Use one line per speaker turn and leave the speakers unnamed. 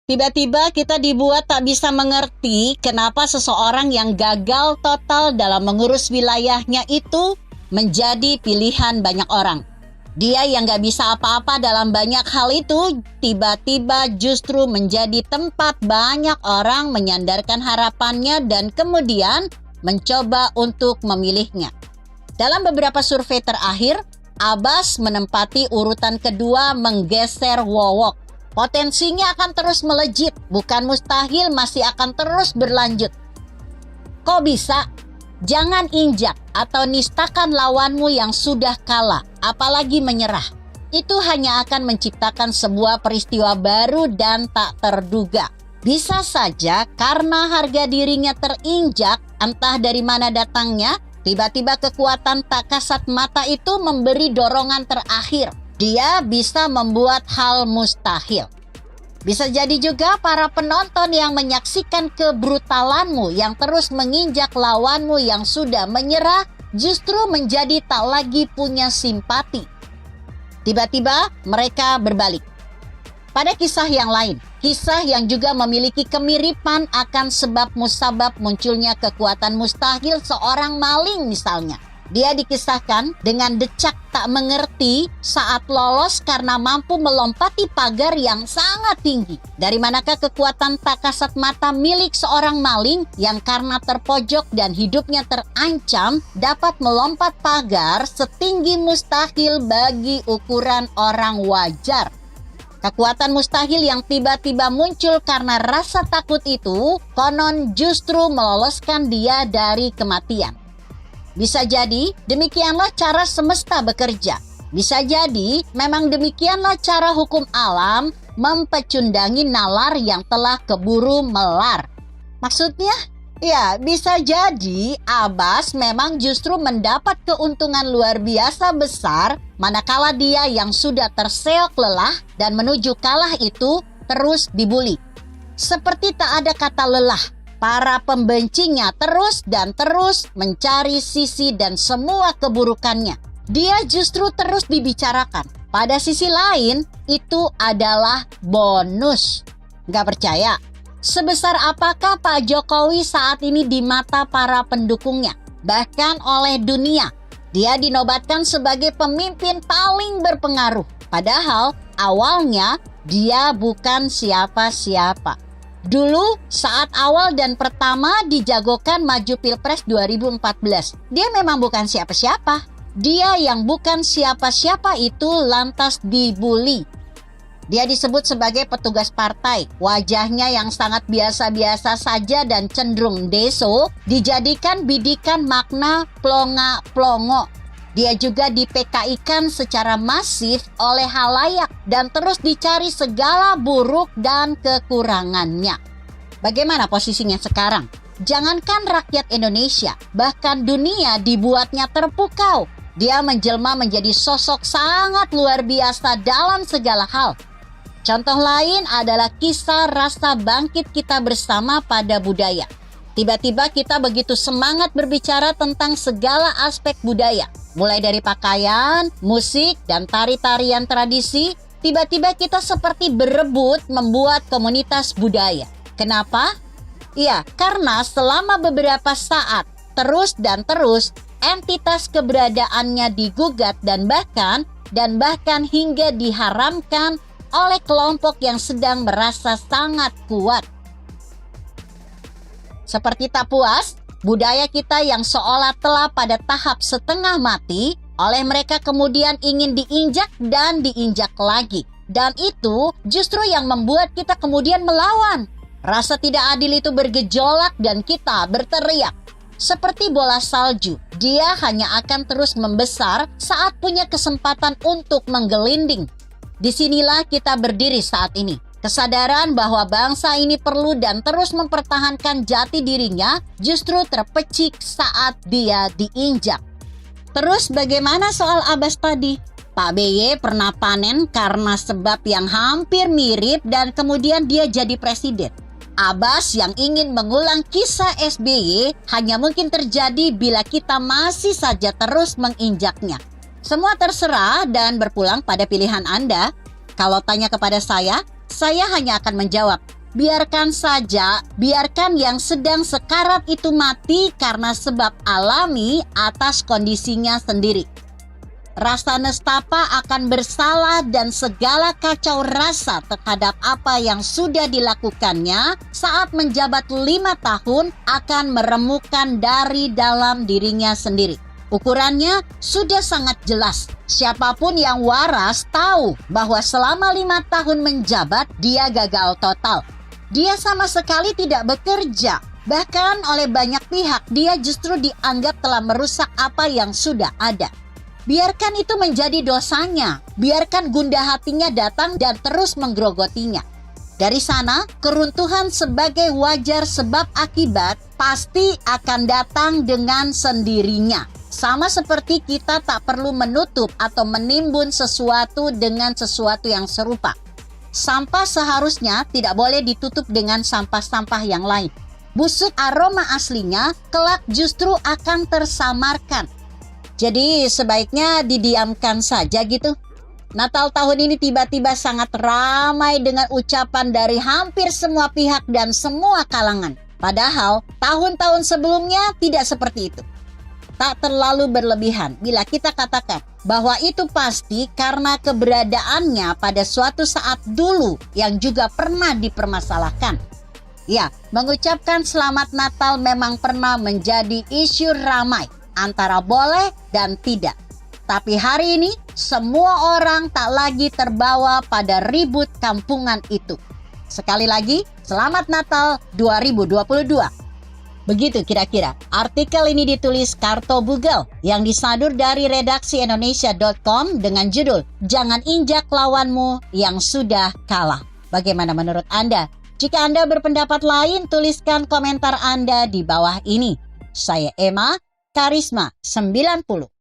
Tiba-tiba kita dibuat tak bisa mengerti kenapa seseorang yang gagal total dalam mengurus wilayahnya itu menjadi pilihan banyak orang. Dia yang gak bisa apa-apa dalam banyak hal itu tiba-tiba justru menjadi tempat banyak orang menyandarkan harapannya dan kemudian mencoba untuk memilihnya. Dalam beberapa survei terakhir, Abbas menempati urutan kedua menggeser Wowok. Potensinya akan terus melejit, bukan mustahil masih akan terus berlanjut. Kok bisa? Jangan injak atau nistakan lawanmu yang sudah kalah, apalagi menyerah. Itu hanya akan menciptakan sebuah peristiwa baru dan tak terduga. Bisa saja karena harga dirinya terinjak, entah dari mana datangnya, tiba-tiba kekuatan tak kasat mata itu memberi dorongan terakhir. Dia bisa membuat hal mustahil. Bisa jadi juga para penonton yang menyaksikan kebrutalanmu yang terus menginjak lawanmu yang sudah menyerah justru menjadi tak lagi punya simpati. Tiba-tiba mereka berbalik. Pada kisah yang lain, kisah yang juga memiliki kemiripan akan sebab musabab munculnya kekuatan mustahil seorang maling misalnya. Dia dikisahkan dengan decak tak mengerti saat lolos karena mampu melompati pagar yang sangat tinggi. Dari manakah kekuatan tak kasat mata milik seorang maling yang karena terpojok dan hidupnya terancam dapat melompat pagar setinggi mustahil bagi ukuran orang wajar? Kekuatan mustahil yang tiba-tiba muncul karena rasa takut itu konon justru meloloskan dia dari kematian. Bisa jadi demikianlah cara semesta bekerja. Bisa jadi memang demikianlah cara hukum alam mempecundangi nalar yang telah keburu melar. Maksudnya? Ya, bisa jadi Abbas memang justru mendapat keuntungan luar biasa besar manakala dia yang sudah terseok lelah dan menuju kalah itu terus dibuli. Seperti tak ada kata lelah. Para pembencinya terus dan terus mencari sisi dan semua keburukannya. Dia justru terus dibicarakan. Pada sisi lain, itu adalah bonus. Gak percaya? Sebesar apakah Pak Jokowi saat ini di mata para pendukungnya? Bahkan oleh dunia. Dia dinobatkan sebagai pemimpin paling berpengaruh. Padahal awalnya dia bukan siapa-siapa. Dulu saat awal dan pertama dijagokan maju Pilpres 2014, dia memang bukan siapa-siapa. Dia yang bukan siapa-siapa itu lantas dibully. Dia disebut sebagai petugas partai. Wajahnya yang sangat biasa-biasa saja dan cenderung deso dijadikan bidikan makna plonga-plongo. Dia juga di-PKI-kan secara masif oleh halayak dan terus dicari segala buruk dan kekurangannya. Bagaimana posisinya sekarang? Jangankan rakyat Indonesia, bahkan dunia dibuatnya terpukau. Dia menjelma menjadi sosok sangat luar biasa dalam segala hal. Contoh lain adalah kisah rasa bangkit kita bersama pada budaya. Tiba-tiba kita begitu semangat berbicara tentang segala aspek budaya. Mulai dari pakaian, musik, dan tari-tarian tradisi, tiba-tiba kita seperti berebut membuat komunitas budaya. Kenapa? Ya, karena selama beberapa saat, terus dan terus, entitas keberadaannya digugat dan bahkan hingga diharamkan oleh kelompok yang sedang merasa sangat kuat. Seperti tak puas, budaya kita yang seolah telah pada tahap setengah mati, oleh mereka kemudian ingin diinjak dan diinjak lagi. Dan itu justru yang membuat kita kemudian melawan. Rasa tidak adil itu bergejolak dan kita berteriak. Seperti bola salju, dia hanya akan terus membesar saat punya kesempatan untuk menggelinding. Disinilah kita berdiri saat ini. Kesadaran bahwa bangsa ini perlu dan terus mempertahankan jati dirinya justru terpecik saat dia diinjak. Terus bagaimana soal Abbas tadi? Pak BY pernah panen karena sebab yang hampir mirip dan kemudian dia jadi presiden. Abbas yang ingin mengulang kisah SBY hanya mungkin terjadi bila kita masih saja terus menginjaknya. Semua terserah dan berpulang pada pilihan Anda. Kalau tanya kepada saya hanya akan menjawab, Biarkan saja, biarkan yang sedang sekarat itu mati karena sebab alami atas kondisinya sendiri. Rasa nestapa akan bersalah dan segala kacau rasa terhadap apa yang sudah dilakukannya saat menjabat 5 tahun akan meremukkan dari dalam dirinya sendiri. Ukurannya sudah sangat jelas. Siapapun yang waras tahu bahwa selama 5 tahun menjabat dia gagal total. Dia sama sekali tidak bekerja. Bahkan oleh banyak pihak dia justru dianggap telah merusak apa yang sudah ada. Biarkan itu menjadi dosanya. Biarkan gundah hatinya datang dan terus menggerogotinya. Dari sana, keruntuhan sebagai wajar sebab akibat pasti akan datang dengan sendirinya. Sama seperti kita tak perlu menutup atau menimbun sesuatu dengan sesuatu yang serupa. Sampah seharusnya tidak boleh ditutup dengan sampah-sampah yang lain. Busuk aroma aslinya kelak justru akan tersamarkan. Jadi sebaiknya didiamkan saja gitu. Natal tahun ini tiba-tiba sangat ramai dengan ucapan dari hampir semua pihak dan semua kalangan. Padahal tahun-tahun sebelumnya tidak seperti itu. Tak terlalu berlebihan bila kita katakan bahwa itu pasti karena keberadaannya pada suatu saat dulu yang juga pernah dipermasalahkan. Ya, mengucapkan selamat Natal memang pernah menjadi isu ramai antara boleh dan tidak. Tapi hari ini semua orang tak lagi terbawa pada ribut kampungan itu. Sekali lagi, selamat Natal 2022. Begitu kira-kira. Artikel ini ditulis Karto Bugel yang disadur dari redaksi Indonesia.com dengan judul Jangan Injak Lawanmu yang Sudah Kalah. Bagaimana menurut Anda? Jika Anda berpendapat lain, tuliskan komentar Anda di bawah ini. Saya Emma, Karisma 90.